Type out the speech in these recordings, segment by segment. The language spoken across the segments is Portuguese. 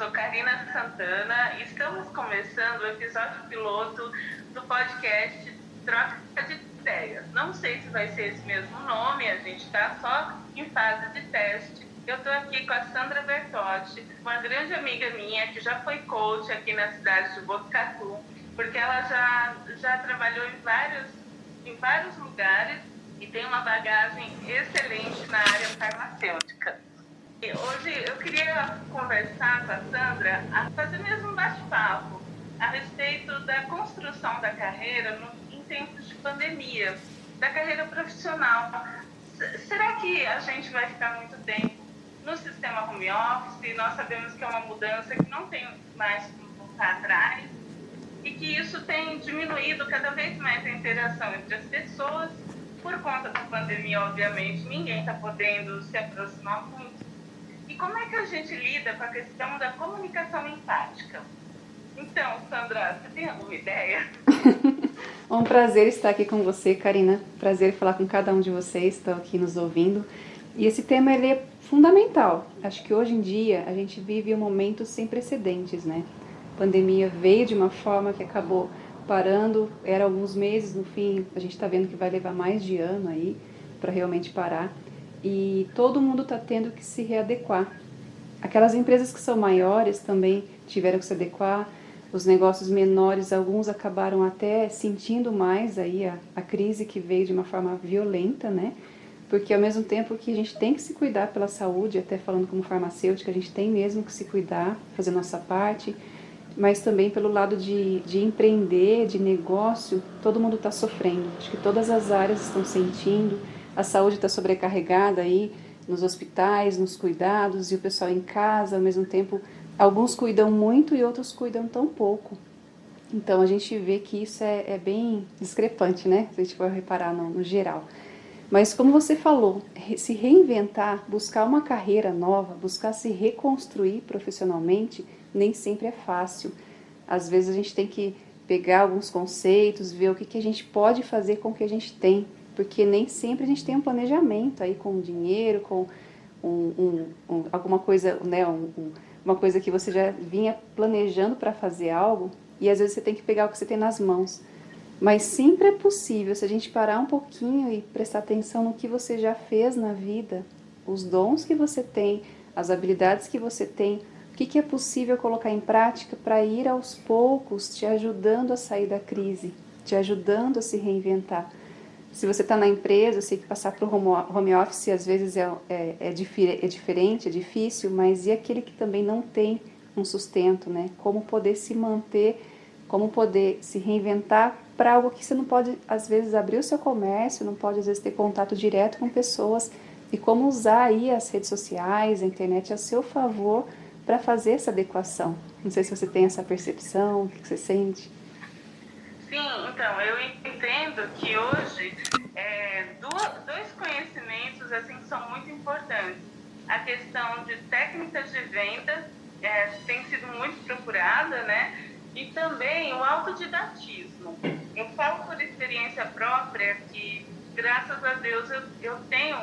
sou Karina Santana e estamos começando o episódio piloto do podcast Troca de Ideias. Não sei se vai ser esse mesmo nome, a gente está só em fase de teste. Eu estou aqui com a Sandra Bertotti, uma grande amiga minha que já foi coach aqui na cidade de Botucatu, porque ela já trabalhou em vários lugares e tem uma bagagem excelente na área farmacêutica. E hoje eu queria conversar com a Sandra, fazer mesmo um bate-papo a respeito da construção da carreira em tempos de pandemia, da carreira profissional. Será que a gente vai ficar muito tempo no sistema home office? Nós sabemos que é uma mudança que não tem mais como voltar atrás e que isso tem diminuído cada vez mais a interação entre as pessoas. Por conta da pandemia, obviamente, ninguém está podendo se aproximar muito. E como é que a gente lida com a questão da comunicação empática? Então, Sandra, você tem alguma ideia? É um prazer estar aqui com você, Karina. Prazer falar com cada um de vocês que estão aqui nos ouvindo. E esse tema ele é fundamental. Acho que hoje em dia a gente vive um momento sem precedentes, né? A pandemia veio de uma forma que acabou parando, era alguns meses, no fim a gente está vendo que vai levar mais de ano aí para realmente parar, e todo mundo está tendo que se readequar. Aquelas empresas que são maiores também tiveram que se adequar, os negócios menores, alguns acabaram até sentindo mais aí a crise que veio de uma forma violenta, né? Porque ao mesmo tempo que a gente tem que se cuidar pela saúde, até falando como farmacêutica, a gente tem mesmo que se cuidar, fazer nossa parte, mas também pelo lado de empreender, de negócio, todo mundo está sofrendo. Acho que todas as áreas estão sentindo, a saúde está sobrecarregada aí nos hospitais, nos cuidados, e o pessoal em casa, ao mesmo tempo, alguns cuidam muito e outros cuidam tão pouco. Então a gente vê que isso é bem discrepante, né? Se a gente for reparar no geral. Mas como você falou, se reinventar, buscar uma carreira nova, buscar se reconstruir profissionalmente, nem sempre é fácil. Às vezes a gente tem que pegar alguns conceitos, ver o que a gente pode fazer com o que a gente tem, porque nem sempre a gente tem um planejamento aí com dinheiro, com alguma coisa, né, uma coisa que você já vinha planejando para fazer algo, e às vezes você tem que pegar o que você tem nas mãos. Mas sempre é possível, se a gente parar um pouquinho e prestar atenção no que você já fez na vida, os dons que você tem, as habilidades que você tem, o que é possível colocar em prática para ir aos poucos te ajudando a sair da crise, te ajudando a se reinventar. Se você está na empresa, eu sei que passar para o home office às vezes é diferente, é difícil, mas e aquele que também não tem um sustento, né? Como poder se manter, como poder se reinventar para algo que você não pode, às vezes, abrir o seu comércio, não pode, às vezes, ter contato direto com pessoas, e como usar aí as redes sociais, a internet a seu favor para fazer essa adequação. Não sei se você tem essa percepção, o que você sente? Sim, então, eu entendo que hoje dois conhecimentos assim, são muito importantes. A questão de técnicas de venda tem sido muito procurada, né? E também o autodidatismo. Eu falo por experiência própria que, graças a Deus, eu tenho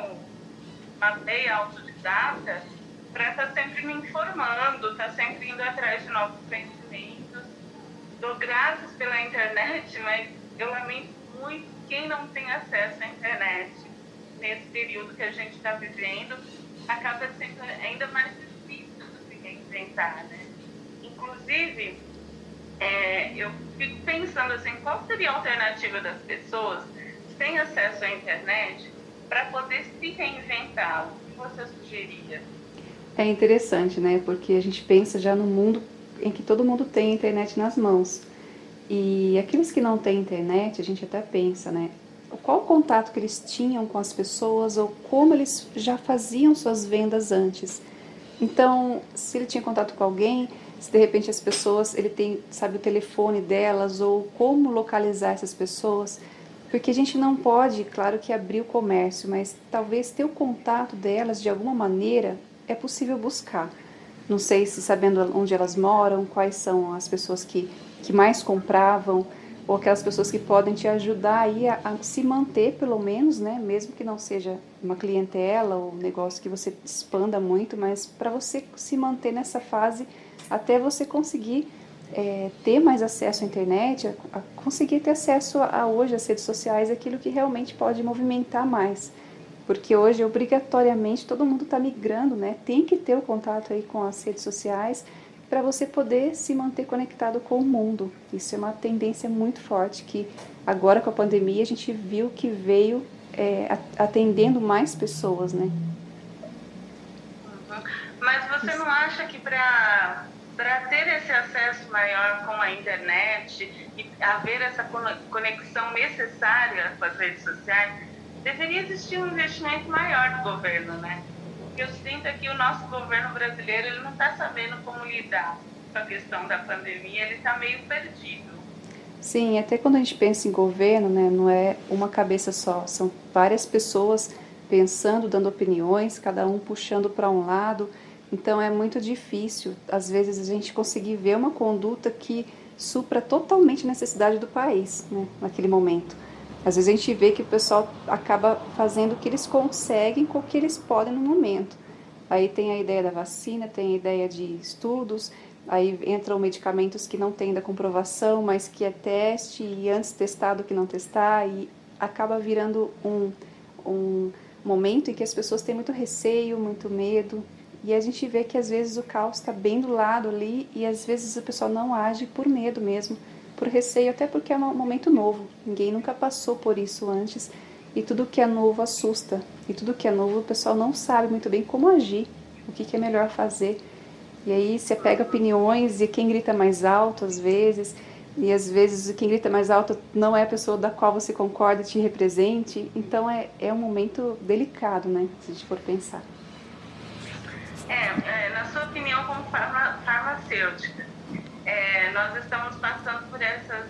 uma veia autodidata para estar sempre me informando, estar sempre indo atrás de novos conhecimentos. Dou graças pela internet, mas eu lamento muito quem não tem acesso à internet nesse período que a gente está vivendo, acaba sendo ainda mais difícil de se reinventar, né? Inclusive, eu fico pensando assim, qual seria a alternativa das pessoas sem acesso à internet para poder se reinventar? O que você sugeria? É interessante, né? Porque a gente pensa já no mundo em que todo mundo tem internet nas mãos. E aqueles que não têm internet, a gente até pensa, né? Qual o contato que eles tinham com as pessoas ou como eles já faziam suas vendas antes. Então, se ele tinha contato com alguém, se de repente as pessoas, ele tem, sabe, o telefone delas ou como localizar essas pessoas, porque a gente não pode, claro que abrir o comércio, mas talvez ter o contato delas de alguma maneira é possível buscar. Não sei se sabendo onde elas moram, quais são as pessoas que mais compravam, ou aquelas pessoas que podem te ajudar aí a se manter pelo menos, né? Mesmo que não seja uma clientela ou um negócio que você expanda muito, mas para você se manter nessa fase até você conseguir ter mais acesso à internet, a conseguir ter acesso a hoje às redes sociais, aquilo que realmente pode movimentar mais. Porque hoje, obrigatoriamente, todo mundo está migrando, né? Tem que ter o contato aí com as redes sociais para você poder se manter conectado com o mundo. Isso é uma tendência muito forte que agora com a pandemia a gente viu que veio atendendo mais pessoas, né? Mas você não acha que para ter esse acesso maior com a internet e haver essa conexão necessária com as redes sociais, deveria existir um investimento maior do governo, né? Porque eu sinto que o nosso governo brasileiro ele não está sabendo como lidar com a questão da pandemia, ele está meio perdido. Sim, até quando a gente pensa em governo, né, não é uma cabeça só, são várias pessoas pensando, dando opiniões, cada um puxando para um lado. Então é muito difícil, às vezes, a gente conseguir ver uma conduta que supra totalmente a necessidade do país, né, naquele momento. Às vezes a gente vê que o pessoal acaba fazendo o que eles conseguem com o que eles podem no momento. Aí tem a ideia da vacina, tem a ideia de estudos, aí entram medicamentos que não têm da comprovação, mas que é teste, e antes testar do que não testar, e acaba virando um momento em que as pessoas têm muito receio, muito medo, e a gente vê que às vezes o caos está bem do lado ali, e às vezes o pessoal não age por medo mesmo, por receio, até porque é um momento novo, ninguém nunca passou por isso antes, e tudo que é novo assusta, e tudo que é novo o pessoal não sabe muito bem como agir, o que é melhor fazer. E aí você pega opiniões e quem grita mais alto às vezes, e às vezes quem grita mais alto não é a pessoa da qual você concorda e te represente, então é um momento delicado, né, se a gente for pensar. Na sua opinião, como farmacêutica, nós estamos passando por essas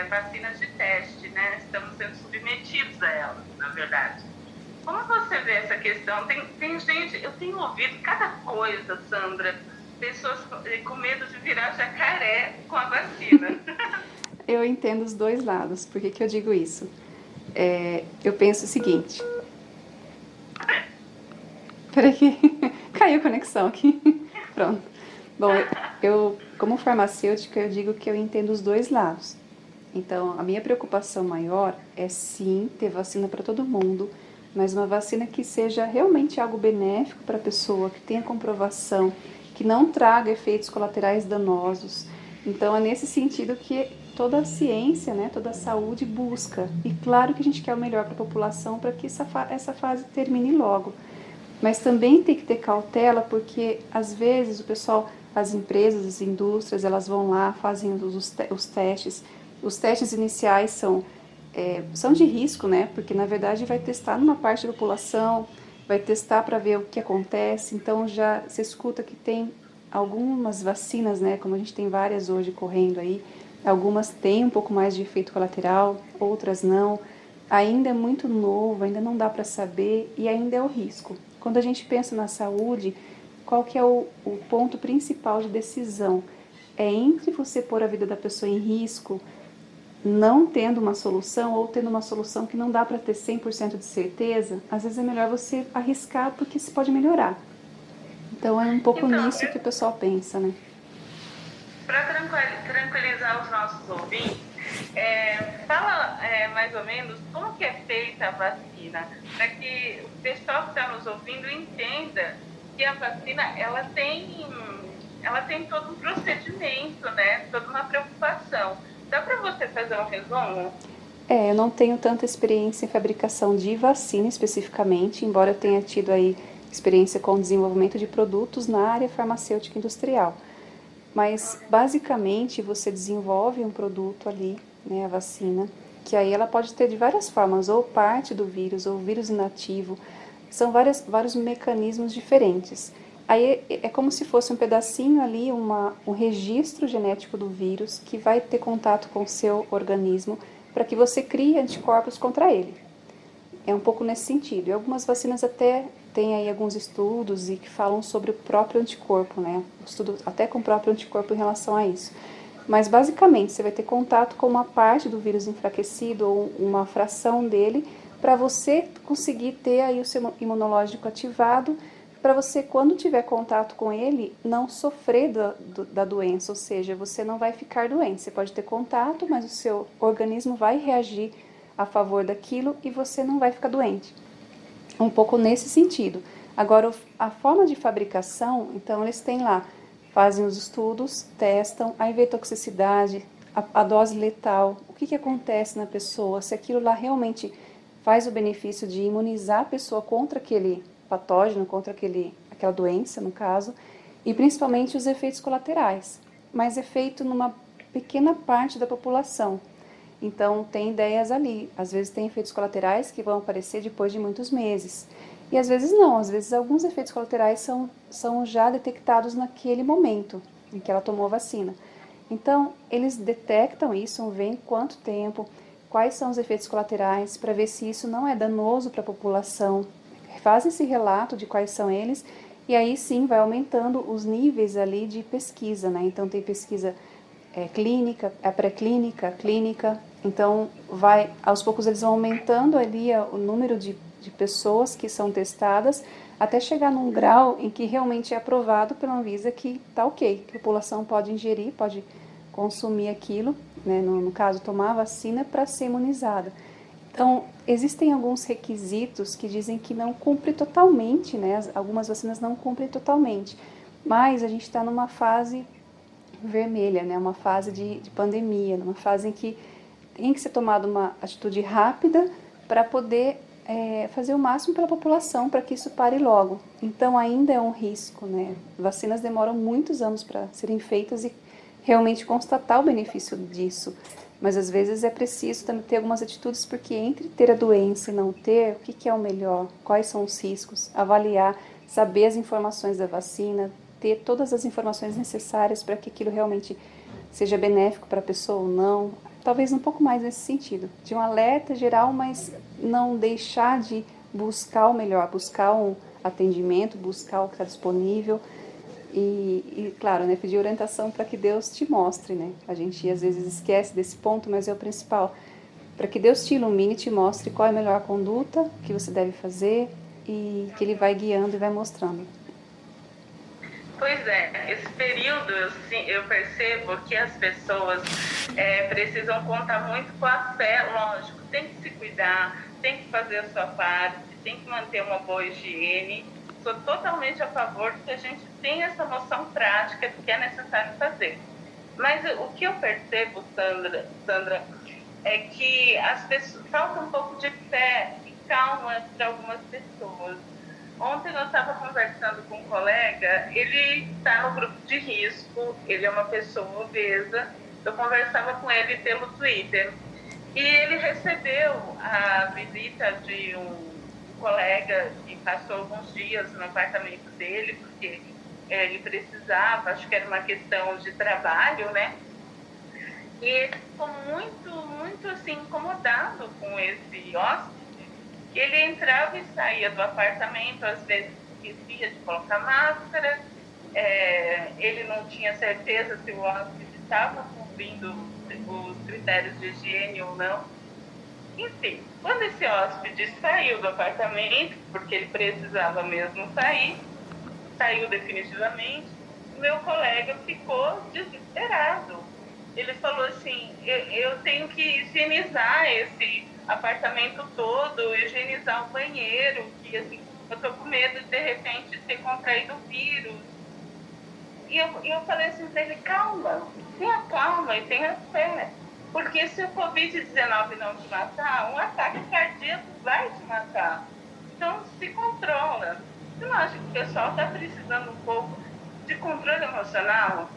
vacinas de teste, né? Estamos sendo submetidos a elas, na verdade. Como você vê essa questão? Tem gente, eu tenho ouvido cada coisa, Sandra, pessoas com medo de virar jacaré com a vacina. Eu entendo os dois lados. Por que eu digo isso? Eu penso o seguinte. Peraí que caiu a conexão aqui. Pronto. Bom, eu como farmacêutica, eu digo que eu entendo os dois lados. Então, a minha preocupação maior é sim ter vacina para todo mundo, mas uma vacina que seja realmente algo benéfico para a pessoa, que tenha comprovação, que não traga efeitos colaterais danosos. Então, é nesse sentido que toda a ciência, né, toda a saúde busca. E claro que a gente quer o melhor para a população para que essa fase termine logo. Mas também tem que ter cautela, porque às vezes o pessoal, as empresas, as indústrias, elas vão lá, fazem os testes. Os testes iniciais são de risco, né? Porque na verdade vai testar numa parte da população, vai testar para ver o que acontece. Então já se escuta que tem algumas vacinas, né? Como a gente tem várias hoje correndo aí, algumas têm um pouco mais de efeito colateral, outras não. Ainda é muito novo, ainda não dá para saber e ainda é o risco. Quando a gente pensa na saúde, qual que é o ponto principal de decisão? É entre você pôr a vida da pessoa em risco, não tendo uma solução ou tendo uma solução que não dá para ter 100% de certeza, às vezes é melhor você arriscar porque se pode melhorar. Então é um pouco nisso que o pessoal pensa, né? Para tranquilizar os nossos ouvintes, fala mais ou menos como que é feita a vacina, para que o pessoal que está nos ouvindo entenda que a vacina ela tem todo um procedimento, né? Toda uma preocupação. Dá para você fazer um resumo? Eu não tenho tanta experiência em fabricação de vacina especificamente, embora eu tenha tido aí experiência com o desenvolvimento de produtos na área farmacêutica industrial. Mas, basicamente, você desenvolve um produto ali, né, a vacina, que aí ela pode ter de várias formas, ou parte do vírus, ou vírus inativo. São vários mecanismos diferentes. Aí é como se fosse um pedacinho ali, um registro genético do vírus que vai ter contato com o seu organismo para que você crie anticorpos contra ele. É um pouco nesse sentido. E algumas vacinas até têm aí alguns estudos e que falam sobre o próprio anticorpo, né? Estudo até com o próprio anticorpo em relação a isso. Mas basicamente você vai ter contato com uma parte do vírus enfraquecido ou uma fração dele para você conseguir ter aí o seu imunológico ativado, para você, quando tiver contato com ele, não sofrer da doença, ou seja, você não vai ficar doente. Você pode ter contato, mas o seu organismo vai reagir a favor daquilo e você não vai ficar doente. Um pouco nesse sentido. Agora, a forma de fabricação, então eles têm lá, fazem os estudos, testam, aí vê a toxicidade, a dose letal, o que acontece na pessoa, se aquilo lá realmente faz o benefício de imunizar a pessoa contra aquele patógeno, contra aquela doença, no caso, e principalmente os efeitos colaterais, mas é feito numa pequena parte da população. Então, tem ideias ali. Às vezes tem efeitos colaterais que vão aparecer depois de muitos meses. E às vezes não. Às vezes alguns efeitos colaterais são já detectados naquele momento em que ela tomou a vacina. Então, eles detectam isso, veem quanto tempo, quais são os efeitos colaterais, para ver se isso não é danoso para a população. Faz esse relato de quais são eles, e aí sim vai aumentando os níveis ali de pesquisa, né? Então tem pesquisa clínica, pré-clínica, clínica, então aos poucos eles vão aumentando ali o número de pessoas que são testadas, até chegar num grau em que realmente é aprovado pela Anvisa que tá ok, que a população pode ingerir, pode consumir aquilo, né? No caso tomar a vacina para ser imunizada. Então, existem alguns requisitos que dizem que não cumpre totalmente, né? Algumas vacinas não cumprem totalmente, mas a gente está numa fase vermelha, né? Uma fase de pandemia, numa fase em que tem que ser tomada uma atitude rápida para poder fazer o máximo pela população para que isso pare logo. Então, ainda é um risco, né? Vacinas demoram muitos anos para serem feitas e realmente constatar o benefício disso. Mas às vezes é preciso também ter algumas atitudes, porque entre ter a doença e não ter, o que é o melhor? Quais são os riscos? Avaliar, saber as informações da vacina, ter todas as informações necessárias para que aquilo realmente seja benéfico para a pessoa ou não. Talvez um pouco mais nesse sentido, de um alerta geral, mas não deixar de buscar o melhor, buscar um atendimento, buscar o que está disponível. E claro, né, pedir orientação para que Deus te mostre, né? A gente às vezes esquece desse ponto, mas é o principal. Para que Deus te ilumine, te mostre qual é a melhor conduta que você deve fazer e que Ele vai guiando e vai mostrando. Pois é, esse período eu percebo que as pessoas precisam contar muito com a fé, lógico, tem que se cuidar, tem que fazer a sua parte, tem que manter uma boa higiene. Sou totalmente a favor de que a gente tenha essa noção prática do que é necessário fazer. Mas o que eu percebo, Sandra, é que as pessoas, falta um pouco de fé e calma para algumas pessoas. Ontem eu estava conversando com um colega, ele está no grupo de risco, ele é uma pessoa obesa, eu conversava com ele pelo Twitter, e ele recebeu a visita de um colega que passou alguns dias no apartamento dele, porque ele precisava, acho que era uma questão de trabalho, né? E ele ficou muito assim, incomodado com esse hóspede. Ele entrava e saía do apartamento, às vezes esquecia de colocar máscara, ele não tinha certeza se o hóspede estava cumprindo os critérios de higiene ou não. Enfim, quando esse hóspede saiu do apartamento, porque ele precisava mesmo sair, saiu definitivamente, meu colega ficou desesperado. Ele falou assim, eu tenho que higienizar esse apartamento todo, higienizar o banheiro, que assim, eu tô com medo de repente ter contraído o vírus. E eu falei assim para ele, calma, tenha calma e tenha fé. Porque se o Covid-19 não te matar, um ataque cardíaco vai te matar. Então, se controla. Você não acha que o pessoal está precisando um pouco de controle emocional?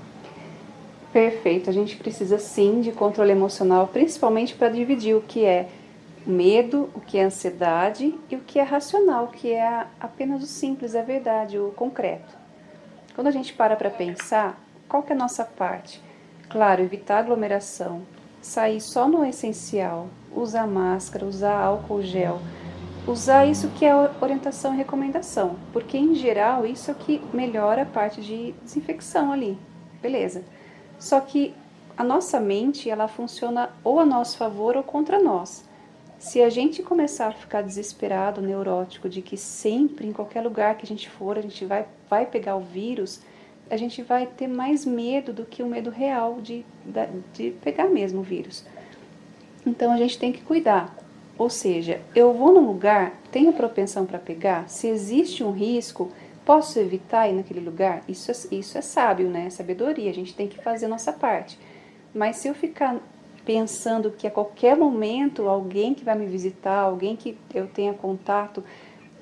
Perfeito. A gente precisa sim de controle emocional, principalmente para dividir o que é medo, o que é ansiedade e o que é racional, o que é apenas o simples, a verdade, o concreto. Quando a gente para pensar, qual que é a nossa parte? Claro, evitar aglomeração, sair só no essencial, usar máscara, usar álcool gel, usar isso que é orientação e recomendação, porque em geral isso é o que melhora a parte de desinfecção ali, beleza. Só que a nossa mente, ela funciona ou a nosso favor ou contra nós. Se a gente começar a ficar desesperado, neurótico, de que sempre, em qualquer lugar que a gente for, a gente vai pegar o vírus, a gente vai ter mais medo do que o medo real de pegar mesmo o vírus. Então a gente tem que cuidar. Ou seja, eu vou num lugar, tenho propensão para pegar, se existe um risco, posso evitar ir naquele lugar? Isso é sábio, né? É sabedoria, a gente tem que fazer a nossa parte. Mas se eu ficar pensando que a qualquer momento alguém que vai me visitar, alguém que eu tenha contato,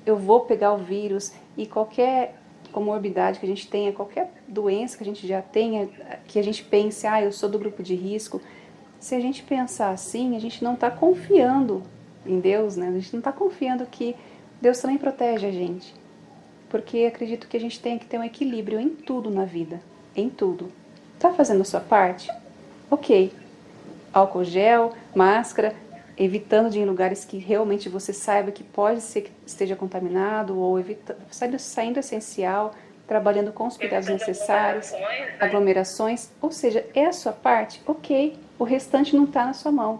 eu vou pegar o vírus, e qualquer comorbidade que a gente tenha, qualquer doença que a gente já tenha, que a gente pense, eu sou do grupo de risco, se a gente pensar assim, a gente não está confiando em Deus, né? A gente não está confiando que Deus também protege a gente. Porque acredito que a gente tem que ter um equilíbrio em tudo na vida, em tudo. Tá fazendo a sua parte? Ok. Álcool gel, máscara, evitando de ir em lugares que realmente você saiba que pode ser que esteja contaminado, ou saindo essencial, trabalhando com os cuidados necessários, aglomerações, ou seja, é a sua parte? Ok. O restante não está na sua mão.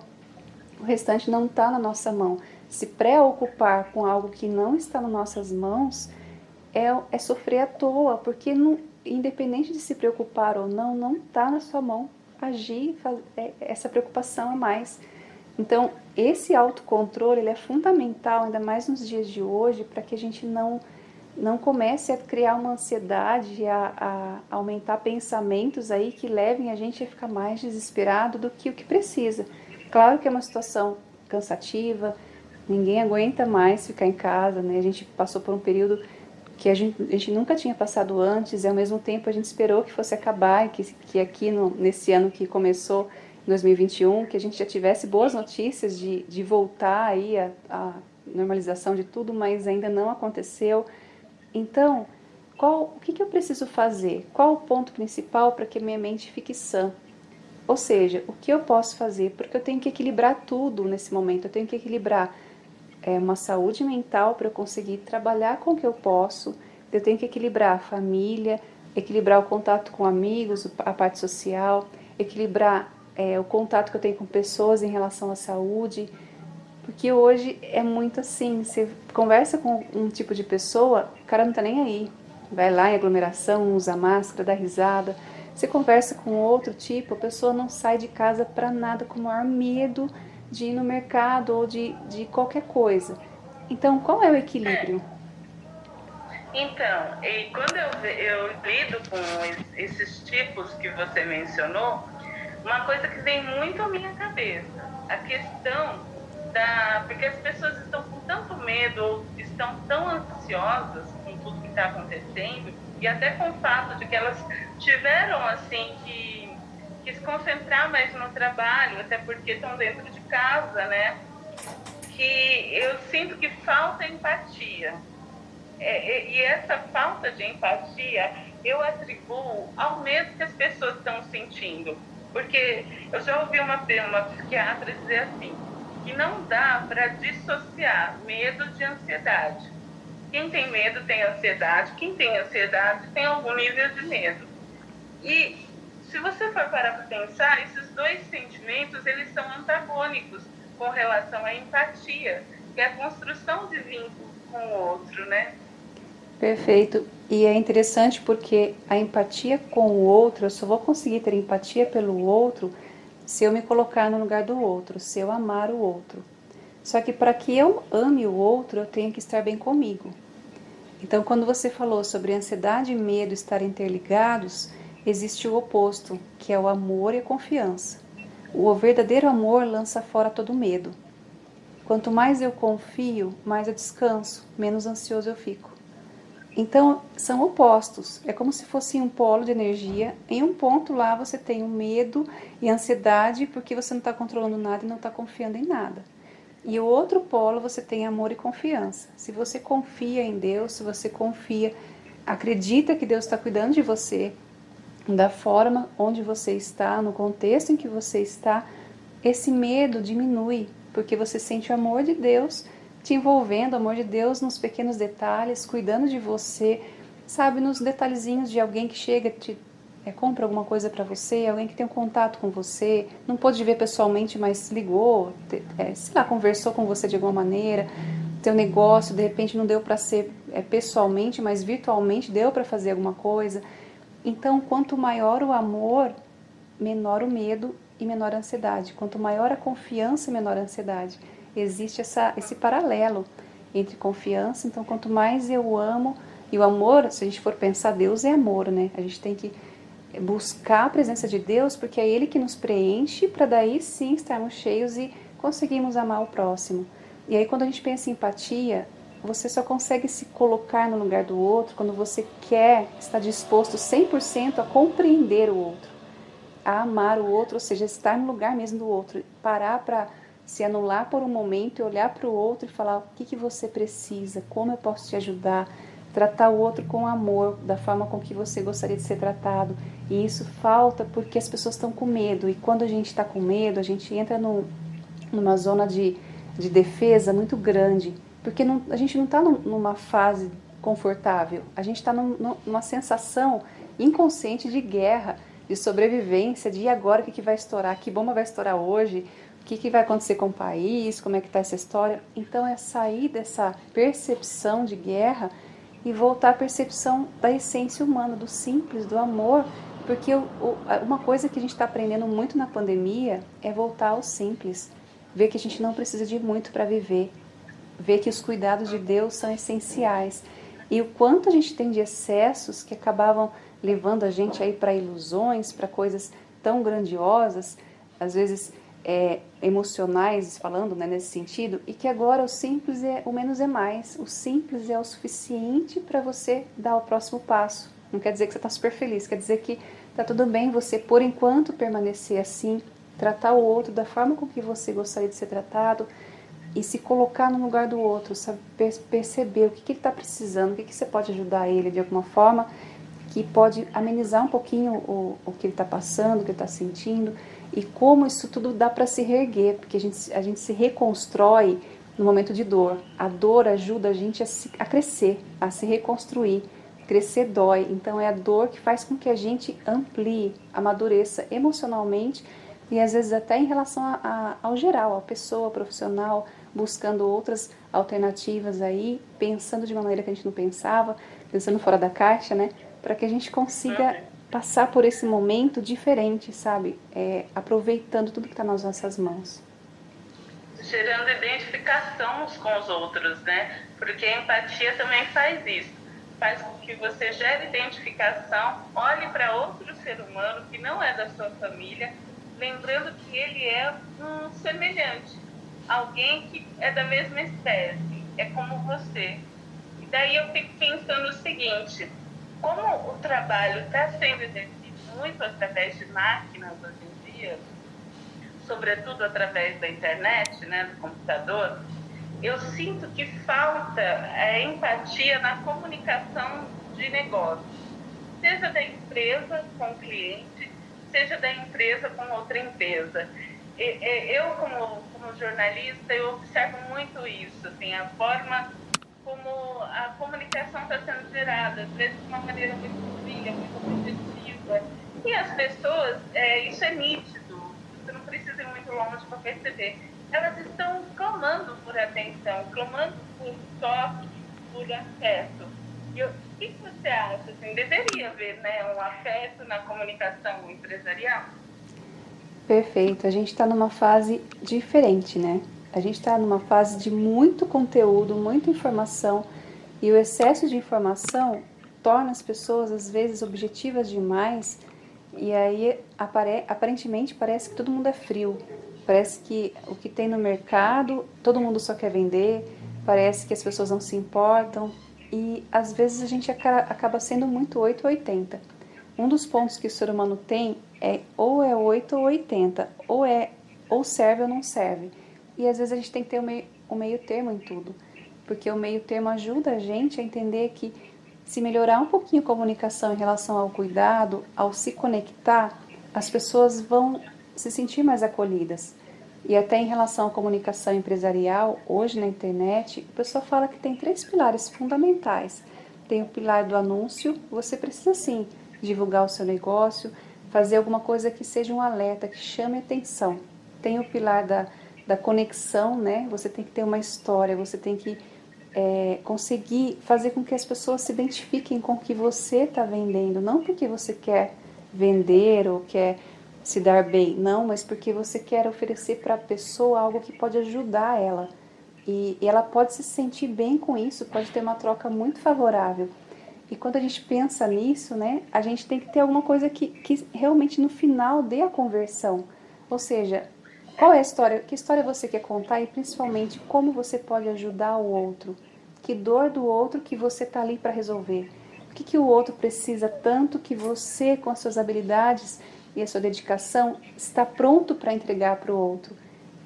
O restante não está na nossa mão. Se preocupar com algo que não está nas nossas mãos é sofrer à toa, porque não, independente de se preocupar ou não está na sua mão agir, essa preocupação a mais. Então, esse autocontrole ele é fundamental, ainda mais nos dias de hoje, para que a gente não comece a criar uma ansiedade, a aumentar pensamentos aí que levem a gente a ficar mais desesperado do que o que precisa. Claro que é uma situação cansativa, ninguém aguenta mais ficar em casa, né? A gente passou por um período que a gente nunca tinha passado antes, e ao mesmo tempo a gente esperou que fosse acabar, e que aqui nesse ano que começou, 2021, que a gente já tivesse boas notícias de voltar aí a normalização de tudo, mas ainda não aconteceu. Então, o que eu preciso fazer? Qual o ponto principal para que minha mente fique sã? Ou seja, o que eu posso fazer? Porque eu tenho que equilibrar tudo nesse momento, eu tenho que equilibrar uma saúde mental para eu conseguir trabalhar com o que eu posso, eu tenho que equilibrar a família, equilibrar o contato com amigos, a parte social, equilibrar o contato que eu tenho com pessoas em relação à saúde, porque hoje é muito assim, você conversa com um tipo de pessoa, o cara não tá nem aí, vai lá em aglomeração, usa máscara, dá risada, você conversa com outro tipo, a pessoa não sai de casa para nada, com o maior medo de ir no mercado ou de qualquer coisa. Então, qual é o equilíbrio? Então, e quando eu lido com esses tipos que você mencionou, uma coisa que vem muito à minha cabeça, a questão porque as pessoas estão com tanto medo ou estão tão ansiosas com tudo que está acontecendo, e até com o fato de que elas tiveram assim que se concentrar mais no trabalho, até porque estão dentro de casa, né? Que eu sinto que falta empatia. E essa falta de empatia eu atribuo ao medo que as pessoas estão sentindo. Porque eu já ouvi uma psiquiatra dizer assim, que não dá para dissociar medo de ansiedade. Quem tem medo tem ansiedade, quem tem ansiedade tem algum nível de medo. E se você for parar para pensar, esses dois sentimentos eles são antagônicos com relação à empatia, que é a construção de vínculo com o outro, né? Perfeito. E é interessante porque a empatia com o outro, eu só vou conseguir ter empatia pelo outro se eu me colocar no lugar do outro, se eu amar o outro. Só que para que eu ame o outro, eu tenho que estar bem comigo. Então, quando você falou sobre ansiedade e medo estarem interligados, existe o oposto, que é o amor e a confiança. O verdadeiro amor lança fora todo medo. Quanto mais eu confio, mais eu descanso, menos ansioso eu fico. Então, são opostos. É como se fosse um polo de energia. Em um ponto lá você tem o medo e a ansiedade porque você não está controlando nada e não está confiando em nada. E o outro polo você tem amor e confiança. Se você confia em Deus, se você confia, acredita que Deus está cuidando de você, da forma onde você está, no contexto em que você está, esse medo diminui, porque você sente o amor de Deus te envolvendo, o amor de Deus nos pequenos detalhes, cuidando de você, sabe, nos detalhezinhos de alguém que chega compra alguma coisa para você, alguém que tem um contato com você, não pôde ver pessoalmente, mas ligou, sei lá, conversou com você de alguma maneira, teu negócio, de repente não deu para ser pessoalmente, mas virtualmente deu para fazer alguma coisa. Então, quanto maior o amor, menor o medo e menor a ansiedade. Quanto maior a confiança, menor a ansiedade. Existe esse paralelo entre confiança. Então, quanto mais eu amo, e o amor, se a gente for pensar, Deus é amor, né? A gente tem que buscar a presença de Deus, porque é Ele que nos preenche, para daí sim estarmos cheios e conseguirmos amar o próximo. E aí, quando a gente pensa em empatia, você só consegue se colocar no lugar do outro quando você quer, está disposto 100% a compreender o outro, a amar o outro, ou seja, estar no lugar mesmo do outro, parar para se anular por um momento e olhar para o outro e falar o que você precisa, como eu posso te ajudar, tratar o outro com amor, da forma com que você gostaria de ser tratado. E isso falta porque as pessoas estão com medo, e quando a gente está com medo, a gente entra numa zona de defesa muito grande, porque a gente não está numa fase confortável, a gente está numa sensação inconsciente de guerra, de sobrevivência, de e agora o que vai estourar, que bomba vai estourar hoje, o que vai acontecer com o país, como é que está essa história. Então é sair dessa percepção de guerra e voltar à percepção da essência humana, do simples, do amor, porque uma coisa que a gente está aprendendo muito na pandemia é voltar ao simples, ver que a gente não precisa de muito para viver, ver que os cuidados de Deus são essenciais, e o quanto a gente tem de excessos que acabavam levando a gente aí para ilusões, para coisas tão grandiosas, às vezes emocionais, falando, né, nesse sentido, e que agora o simples o menos é mais, o simples é o suficiente para você dar o próximo passo. Não quer dizer que você está super feliz, quer dizer que está tudo bem você, por enquanto, permanecer assim, tratar o outro da forma com que você gostaria de ser tratado e se colocar no lugar do outro, sabe? Perceber o que ele está precisando, o que você pode ajudar ele de alguma forma que pode amenizar um pouquinho o que ele está passando, o que ele está sentindo, e como isso tudo dá para se reerguer, porque a gente se reconstrói no momento de dor. A dor ajuda a gente a crescer, a se reconstruir. Crescer dói, então é a dor que faz com que a gente amplie, amadureça emocionalmente e às vezes até em relação ao geral, à pessoa, ao profissional, buscando outras alternativas aí, pensando de uma maneira que a gente não pensava, pensando fora da caixa, né? Para que a gente consiga passar por esse momento diferente, sabe? Aproveitando tudo que está nas nossas mãos. Gerando identificação uns com os outros, né? Porque a empatia também faz isso. Faz com que você gere identificação, olhe para outro ser humano que não é da sua família, lembrando que ele é um semelhante, alguém que é da mesma espécie, é como você. E daí eu fico pensando o seguinte: como o trabalho está sendo exercido muito através de máquinas hoje em dia, sobretudo através da internet, né, do computador, eu sinto que falta empatia na comunicação de negócio, seja da empresa com o cliente, seja da empresa com outra empresa. Eu, como jornalista, eu observo muito isso, assim, a forma como a comunicação está sendo gerada, às vezes de uma maneira muito fria, muito objetiva. E as pessoas, isso é nítido, você não precisa ir muito longe para perceber. Elas estão clamando por atenção, clamando por toque, por afeto. O que você acha? Assim, deveria haver, né, um afeto na comunicação empresarial? Perfeito. A gente está numa fase diferente, né? A gente está numa fase de muito conteúdo, muita informação, e o excesso de informação torna as pessoas, às vezes, objetivas demais, e aí aparentemente parece que todo mundo é frio. Parece que o que tem no mercado, todo mundo só quer vender, parece que as pessoas não se importam, e às vezes a gente acaba sendo muito 8 ou 80. Um dos pontos que o ser humano tem ou é 8 ou 80, ou serve ou não serve. E às vezes a gente tem que ter o meio termo em tudo, porque o meio termo ajuda a gente a entender que se melhorar um pouquinho a comunicação em relação ao cuidado, ao se conectar, as pessoas vão se sentir mais acolhidas. E até em relação à comunicação empresarial, hoje na internet, o pessoal fala que tem 3 pilares fundamentais. Tem o pilar do anúncio, você precisa sim divulgar o seu negócio, fazer alguma coisa que seja um alerta, que chame atenção. Tem o pilar da conexão, né? Você tem que ter uma história, você tem que conseguir fazer com que as pessoas se identifiquem com o que você está vendendo, não porque você quer vender ou quer se dar bem, não, mas porque você quer oferecer para a pessoa algo que pode ajudar ela. E ela pode se sentir bem com isso, pode ter uma troca muito favorável. E quando a gente pensa nisso, né, a gente tem que ter alguma coisa que realmente no final dê a conversão. Ou seja, qual é a história? Que história você quer contar e principalmente como você pode ajudar o outro? Que dor do outro que você está ali para resolver? O que o outro precisa tanto que você, com as suas habilidades e a sua dedicação, está pronto para entregar para o outro?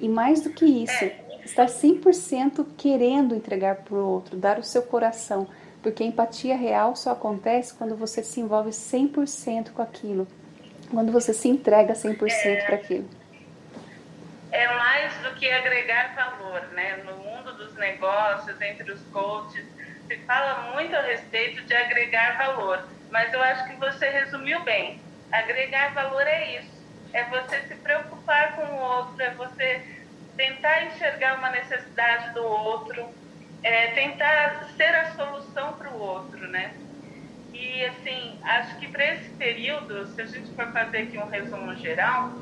E mais do que isso, estar 100% querendo entregar para o outro, dar o seu coração. Porque a empatia real só acontece quando você se envolve 100% com aquilo. Quando você se entrega 100% para aquilo. É mais do que agregar valor, né? No mundo dos negócios, entre os coaches, se fala muito a respeito de agregar valor. Mas eu acho que você resumiu bem. Agregar valor é isso. É você se preocupar com o outro, é você tentar enxergar uma necessidade do outro, tentar ser a solução para o outro, né? E, assim, acho que para esse período, se a gente for fazer aqui um resumo geral,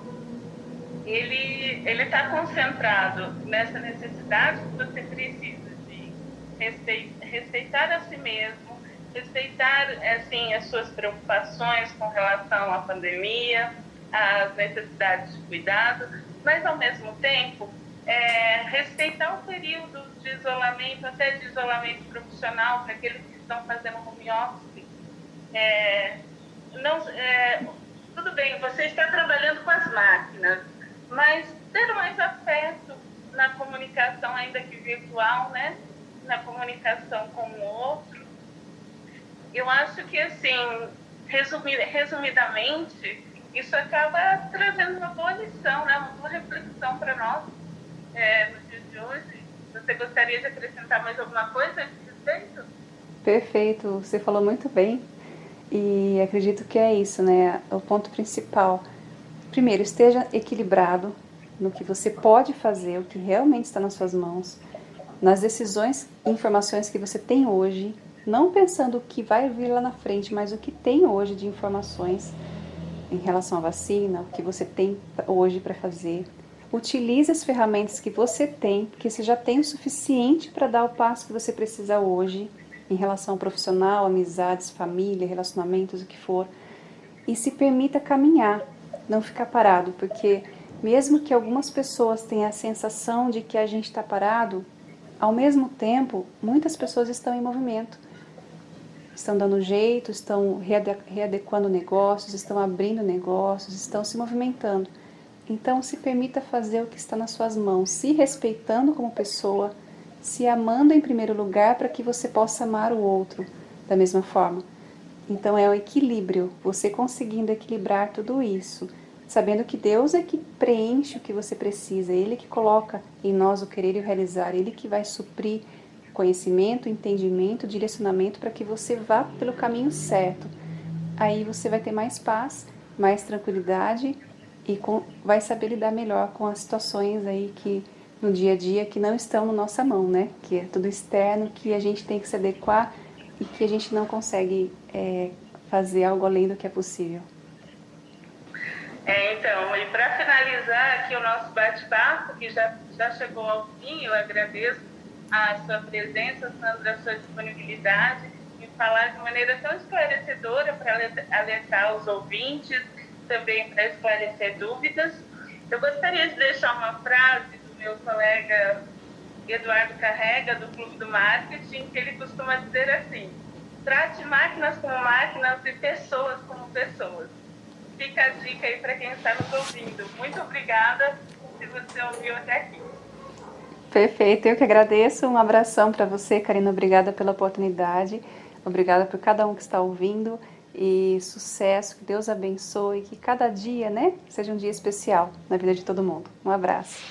ele está concentrado nessa necessidade que você precisa de respeitar a si mesmo, respeitar, assim, as suas preocupações com relação à pandemia, às necessidades de cuidado, mas, ao mesmo tempo, respeitar o período de isolamento, até de isolamento profissional, para aqueles que estão fazendo home office. Tudo bem, você está trabalhando com as máquinas, mas ter mais afeto na comunicação, ainda que virtual, né? Na comunicação com o outro. Eu acho que, assim, resumidamente, isso acaba trazendo uma boa lição, né? Uma boa reflexão para nós no dia de hoje. Você gostaria de acrescentar mais alguma coisa a esse respeito? Perfeito, você falou muito bem e acredito que é isso, né? O ponto principal. Primeiro, esteja equilibrado no que você pode fazer, o que realmente está nas suas mãos, nas decisões e informações que você tem hoje, não pensando o que vai vir lá na frente, mas o que tem hoje de informações em relação à vacina, o que você tem hoje para fazer. Utilize as ferramentas que você tem, porque você já tem o suficiente para dar o passo que você precisa hoje, em relação ao profissional, amizades, família, relacionamentos, o que for. E se permita caminhar, não ficar parado, porque mesmo que algumas pessoas tenham a sensação de que a gente está parado, ao mesmo tempo, muitas pessoas estão em movimento. Estão dando jeito, estão readequando negócios, estão abrindo negócios, estão se movimentando. Então, se permita fazer o que está nas suas mãos, se respeitando como pessoa, se amando em primeiro lugar para que você possa amar o outro da mesma forma. Então, é o equilíbrio, você conseguindo equilibrar tudo isso, sabendo que Deus é que preenche o que você precisa, Ele que coloca em nós o querer e o realizar, Ele que vai suprir conhecimento, entendimento, direcionamento para que você vá pelo caminho certo. Aí você vai ter mais paz, mais tranquilidade e vai saber lidar melhor com as situações aí que no dia a dia que não estão na nossa mão, né? Que é tudo externo, que a gente tem que se adequar e que a gente não consegue fazer algo além do que é possível. Então, e para finalizar aqui o nosso bate-papo, que já chegou ao fim, eu agradeço a sua presença, Sandra, a sua disponibilidade em falar de maneira tão esclarecedora para alertar os ouvintes, também para esclarecer dúvidas. Eu gostaria de deixar uma frase do meu colega Eduardo Carrega, do Clube do Marketing, que ele costuma dizer assim: trate máquinas como máquinas e pessoas como pessoas. Fica a dica aí para quem está nos ouvindo. Muito obrigada se você ouviu até aqui. Perfeito, eu que agradeço. Um abração para você, Karina. Obrigada pela oportunidade. Obrigada por cada um que está ouvindo. E sucesso, que Deus abençoe, que cada dia, né, seja um dia especial na vida de todo mundo. Um abraço.